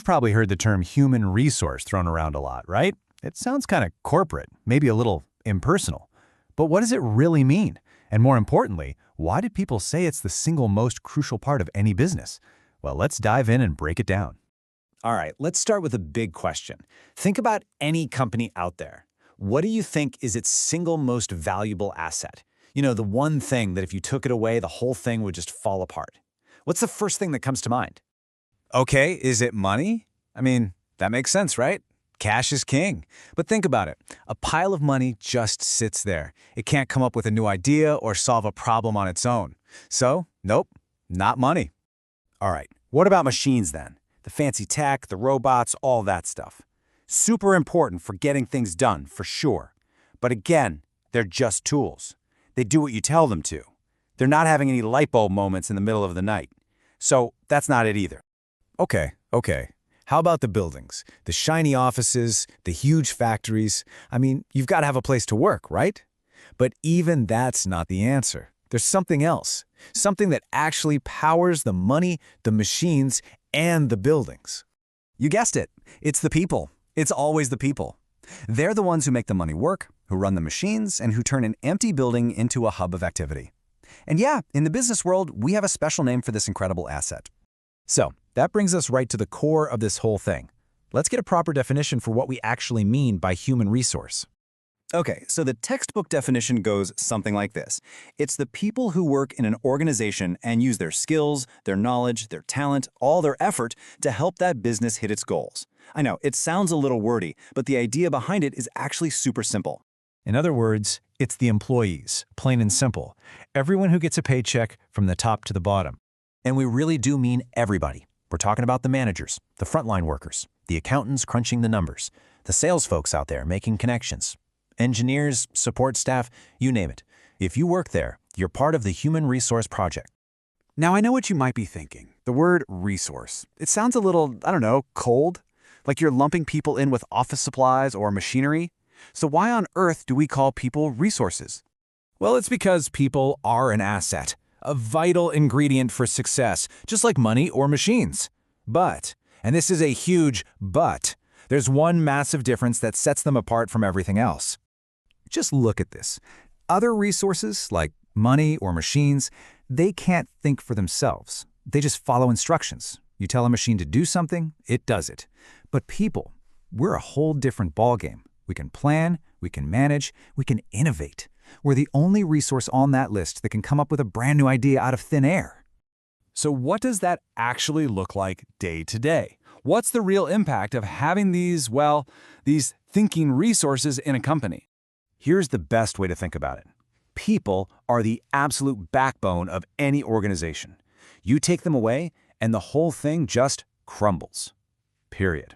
probably heard the term human resource thrown around a lot, right? It sounds kind of corporate, maybe a little impersonal. But what does it really mean? And more importantly, why do people say it's the single most crucial part of any business? Well, let's dive in and break it down. All right, let's start with a big question. Think about any company out there. What do you think is its single most valuable asset? You know, the one thing that if you took it away, the whole thing would just fall apart. What's the first thing that comes to mind? Okay, is it money? I mean, that makes sense, right? Cash is king. But think about it. A pile of money just sits there. It can't come up with a new idea or solve a problem on its own. So, nope, not money. All right, what about machines then? The fancy tech, the robots, all that stuff. Super important for getting things done, for sure. But again, they're just tools. They do what you tell them to. They're not having any light bulb moments in the middle of the night. So that's not it either. Okay. How about the buildings? The shiny offices, the huge factories? I mean, you've got to have a place to work, right? But even that's not the answer. There's something else. Something that actually powers the money, the machines, and the buildings. You guessed it. It's the people. It's always the people. They're the ones who make the money work, who run the machines, and who turn an empty building into a hub of activity. And yeah, in the business world, we have a special name for this incredible asset. So, that brings us right to the core of this whole thing. Let's get a proper definition for what we actually mean by human resource. Okay, so the textbook definition goes something like this. It's the people who work in an organization and use their skills, their knowledge, their talent, all their effort to help that business hit its goals. I know, it sounds a little wordy, but the idea behind it is actually super simple. In other words, it's the employees, plain and simple. Everyone who gets a paycheck from the top to the bottom. And we really do mean everybody. We're talking about the managers, the frontline workers, the accountants crunching the numbers, the sales folks out there making connections, engineers, support staff, you name it. If you work there, you're part of the human resource project. Now, I know what you might be thinking. The word resource. It sounds a little, cold, like you're lumping people in with office supplies or machinery. So why on earth do we call people resources? Well, it's because people are an asset, a vital ingredient for success, just like money or machines. But, and this is a huge but, there's one massive difference that sets them apart from everything else. Just look at this. Other resources, like money or machines, they can't think for themselves. They just follow instructions. You tell a machine to do something, it does it. But people, we're a whole different ballgame. We can plan, we can manage, we can innovate. We're the only resource on that list that can come up with a brand new idea out of thin air. So what does that actually look like day to day? What's the real impact of having these thinking resources in a company? Here's the best way to think about it. People are the absolute backbone of any organization. You take them away, and the whole thing just crumbles. Period.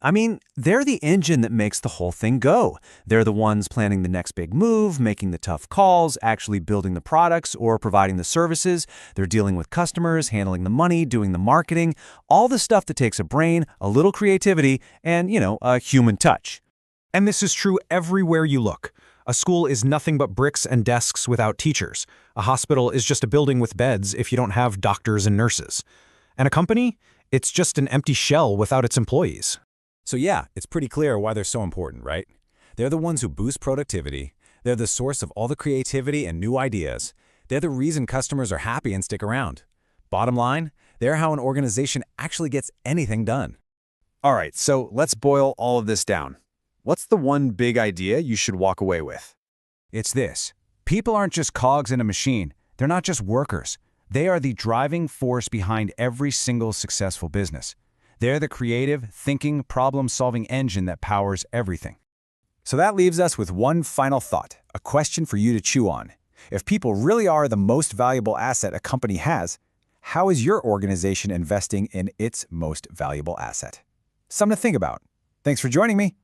I mean, they're the engine that makes the whole thing go. They're the ones planning the next big move, making the tough calls, actually building the products or providing the services. They're dealing with customers, handling the money, doing the marketing, all the stuff that takes a brain, a little creativity, and, a human touch. And this is true everywhere you look. A school is nothing but bricks and desks without teachers. A hospital is just a building with beds if you don't have doctors and nurses. And a company? It's just an empty shell without its employees. So yeah, it's pretty clear why they're so important, right? They're the ones who boost productivity. They're the source of all the creativity and new ideas. They're the reason customers are happy and stick around. Bottom line, they're how an organization actually gets anything done. All right, so let's boil all of this down. What's the one big idea you should walk away with? It's this. People aren't just cogs in a machine. They're not just workers. They are the driving force behind every single successful business. They're the creative, thinking, problem-solving engine that powers everything. So that leaves us with one final thought, a question for you to chew on. If people really are the most valuable asset a company has, how is your organization investing in its most valuable asset? Something to think about. Thanks for joining me.